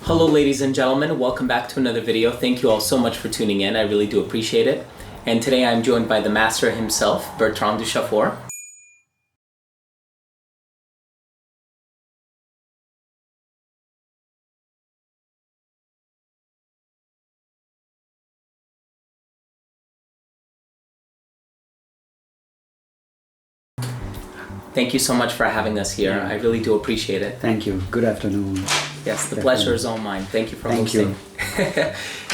Hello ladies and gentlemen, welcome back to another video. Thank you all so much for tuning in, I really do appreciate it. And today I'm joined by the master himself, Bertrand Duchaufour. Thank you so much for having us here. I really do appreciate it. Thank you. Good afternoon. Yes, the pleasure is all mine. Thank you for hosting.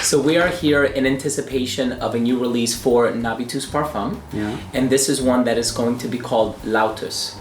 So we are here in anticipation of a new release for Navitus Parfums. Yeah. And this is one that is going to be called Lotus.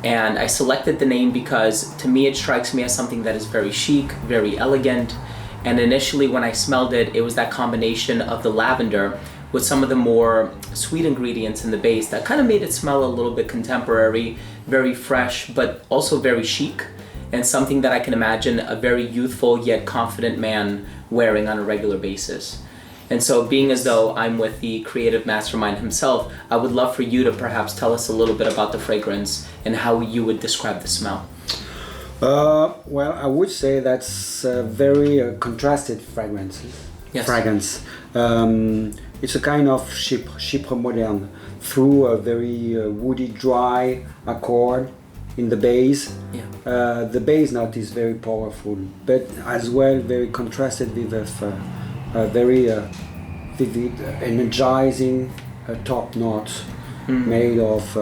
And I selected the name because to me it strikes me as something that is very chic, very elegant. And initially when I smelled it, it was that combination of the lavender with some of the more sweet ingredients in the base that kind of made it smell a little bit contemporary, very fresh, but also very chic. And something that I can imagine a very youthful yet confident man wearing on a regular basis. And so being as though I'm with the creative mastermind himself, I would love for you to perhaps tell us a little bit about the fragrance and how you would describe the smell. Well, I would say that's a very contrasted fragrance. Yes. It's a kind of Chypre modern through a very woody, dry accord in the base. Yeah. The base note is very powerful, but as well very contrasted with a very vivid, energizing top note made of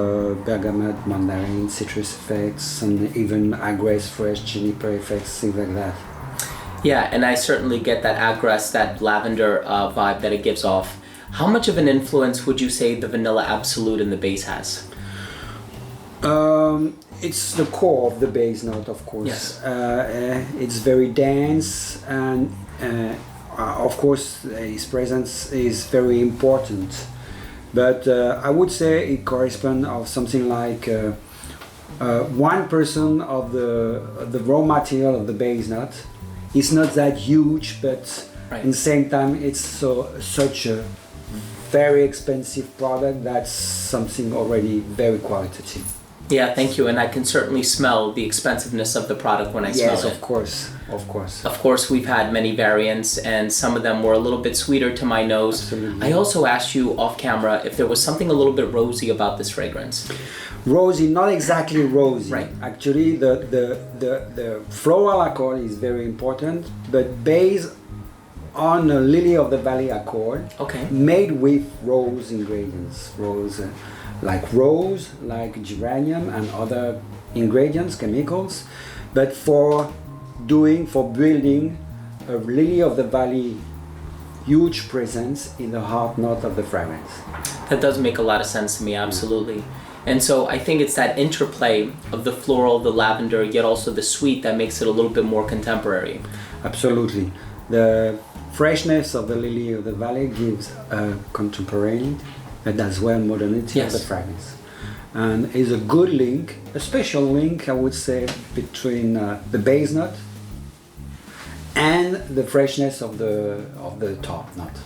bergamot, mandarin, citrus effects, and even aggress, fresh juniper effects, things like that. Yeah, and I certainly get that aggress, that lavender vibe that it gives off. How much of an influence would you say the Vanilla Absolute in the base has? It's the core of the base note, of course. Yes. It's very dense, and of course his presence is very important. But I would say it corresponds of something like 1% of the raw material of the base note. It's not that huge, but Right. at the same time it's such a very expensive product that's something already very qualitative. Yeah, thank you. And I can certainly smell the expensiveness of the product when I smell it. Yes, of course, of course. Of course, we've had many variants, and some of them were a little bit sweeter to my nose. Absolutely. I also asked you off camera if there was something a little bit rosy about this fragrance. Rosy, not exactly rosy. Right. Actually, the floral accord is very important, but based on a lily of the valley accord, Okay. made with rose ingredients, rose, like geranium and other ingredients, chemicals, but for building a lily of the valley huge presence in the heart note of the fragrance. That does make a lot of sense to me, absolutely. And so I think it's that interplay of the floral, the lavender, yet also the sweet that makes it a little bit more contemporary. Absolutely. The freshness of the lily of the valley gives a contemporary, but as well modernity Yes. of the fragrance. And is a good link, a special link, I would say, between the base note and the freshness of the top note.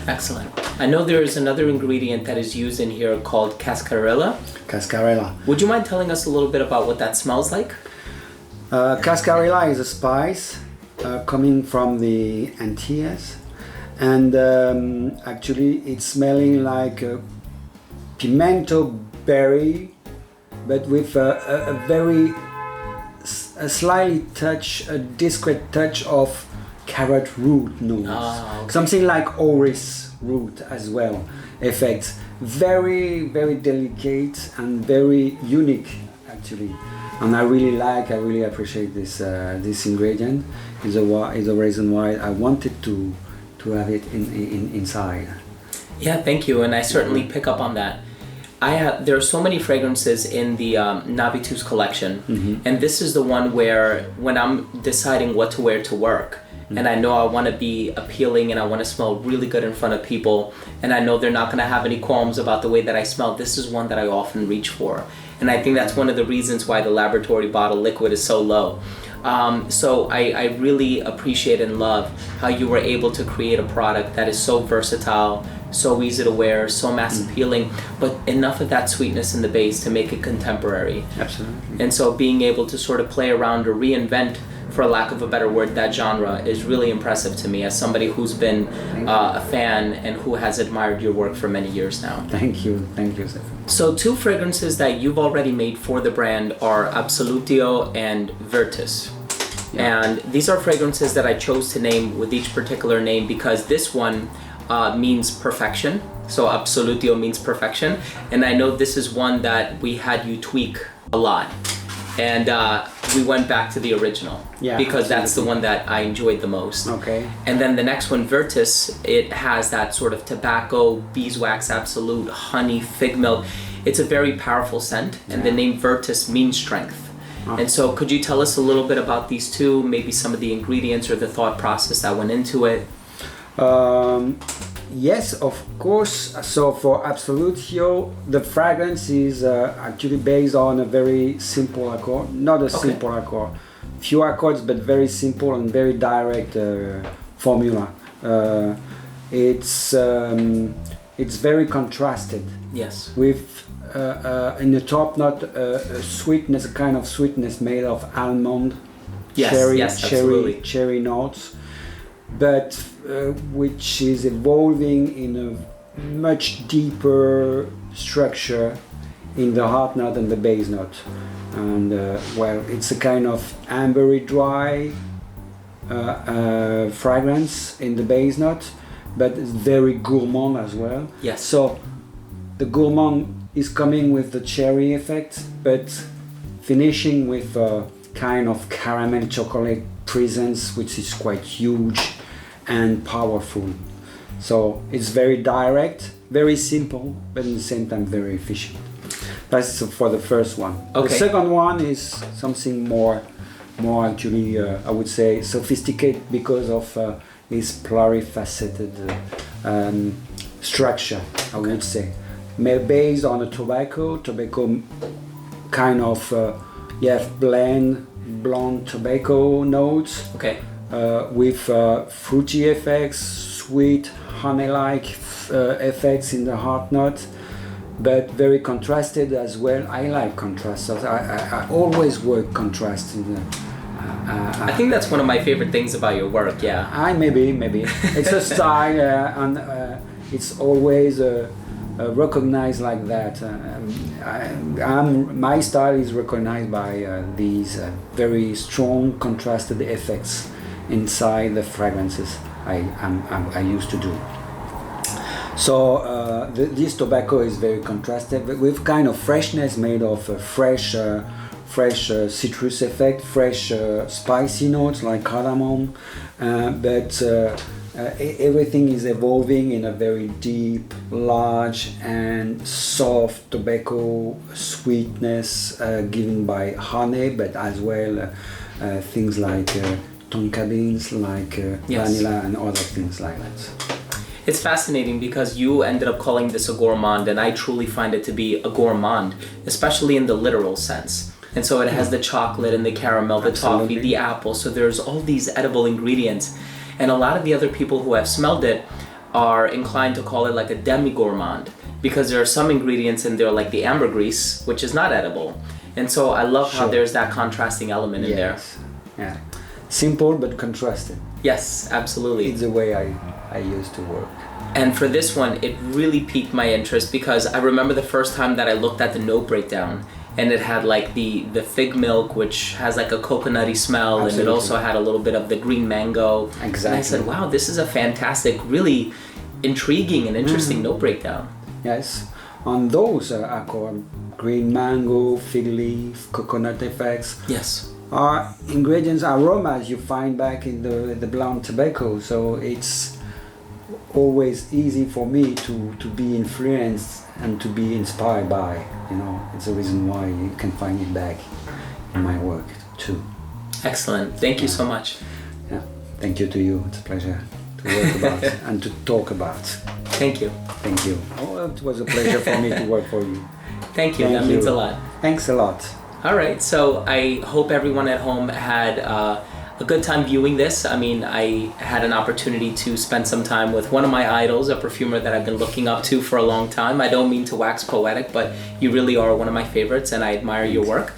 Excellent. I know there is another ingredient that is used in here called cascarilla. Cascarilla. Would you mind telling us a little bit about what that smells like? Cascarilla is a spice coming from the Antilles, and actually it's smelling like a pimento berry, but with a slightly a discreet touch of carrot root notes. Ah, okay. Something like orris root as well. Effects very, very delicate and very unique actually. And I really appreciate this ingredient. Is a reason why I wanted to have it inside. Yeah, thank you, and I certainly pick up on that. There are so many fragrances in the Navitus collection, and this is the one where when I'm deciding what to wear to work, and I know I want to be appealing and I want to smell really good in front of people, and I know they're not going to have any qualms about the way that I smell, this is one that I often reach for. And I think that's one of the reasons why the laboratory bottle liquid is so low. So I really appreciate and love how you were able to create a product that is so versatile, so easy to wear, so mass appealing, but enough of that sweetness in the base to make it contemporary. Absolutely. And so being able to sort of play around or reinvent, for lack of a better word, that genre is really impressive to me as somebody who's been a fan and who has admired your work for many years now. Thank you, Stefan. So 2 fragrances that you've already made for the brand are Absolutio and Virtus. Yeah. And these are fragrances that I chose to name with each particular name because this one means perfection. So Absolutio means perfection. And I know this is one that we had you tweak a lot. And we went back to the original because that's the one that I enjoyed the most. Okay. And then the next one, Virtus, it has that sort of tobacco, beeswax absolute, honey, fig milk. It's a very powerful scent, and the name Virtus means strength. And so could you tell us a little bit about these two, maybe some of the ingredients or the thought process that went into it? Yes, of course. So for Absolutio, the fragrance is actually based on a very simple accord. Not a simple accord. Few accords, but very simple and very direct formula. It's very contrasted. Yes. With in the top note a sweetness, a kind of sweetness made of almond, cherry notes, but which is evolving in a much deeper structure in the heart note and the base note. And well, it's a kind of ambery dry fragrance in the base note, but it's very gourmand as well. Yes. So the gourmand is coming with the cherry effect, but finishing with a kind of caramel chocolate presence, which is quite huge and powerful. So it's very direct, very simple, but at the same time very efficient. That's for the first one. Okay. The second one is something more actually, I would say, sophisticated because of its plurifaceted structure, I would say. Based on a tobacco kind of, blonde tobacco notes. Okay. With fruity effects, sweet, honey-like effects in the heart note, but very contrasted as well. I like contrast. So I always work contrast. I think that's one of my favorite things about your work. Yeah. Maybe it's a style, and it's always recognized like that. My style is recognized by these very strong contrasted effects inside the fragrances I used to do. So this tobacco is very contrasted with kind of freshness made of fresh citrus effect, fresh spicy notes like cardamom, but everything is evolving in a very deep, large and soft tobacco sweetness given by honey, but as well things like tonka beans, like vanilla and other things like that. It's fascinating because you ended up calling this a gourmand, and I truly find it to be a gourmand, especially in the literal sense. And so it has the chocolate and the caramel, the toffee, the apple, so there's all these edible ingredients. And a lot of the other people who have smelled it are inclined to call it like a demi-gourmand because there are some ingredients in there like the ambergris, which is not edible. And so I love how there's that contrasting element in there. Yeah. Simple but contrasted. Yes, absolutely. It's the way I used to work. And for this one, it really piqued my interest because I remember the first time that I looked at the note breakdown, and it had like the fig milk, which has like a coconutty smell. Absolutely. And it also had a little bit of the green mango. Exactly. And I said, wow, this is a fantastic, really intriguing and interesting note breakdown. Yes. On those accord, green mango, fig leaf, coconut effects. Yes. Are ingredients, aromas you find back in the blonde tobacco. So it's always easy for me to be influenced and to be inspired by, it's a reason why you can find it back in my work too. Excellent. Thank you so much. Yeah. Thank you to you. It's a pleasure to work about and to talk about. Thank you. Thank you. Oh, it was a pleasure for me to work for you. Thank you. That means a lot. Thanks a lot. All right, so I hope everyone at home had a good time viewing this. I mean, I had an opportunity to spend some time with one of my idols, a perfumer that I've been looking up to for a long time. I don't mean to wax poetic, but you really are one of my favorites and I admire your work.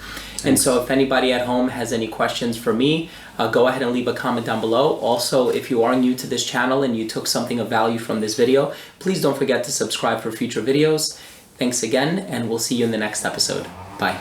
And so if anybody at home has any questions for me, go ahead and leave a comment down below. Also, if you are new to this channel and you took something of value from this video, please don't forget to subscribe for future videos. Thanks again, and we'll see you in the next episode. Bye.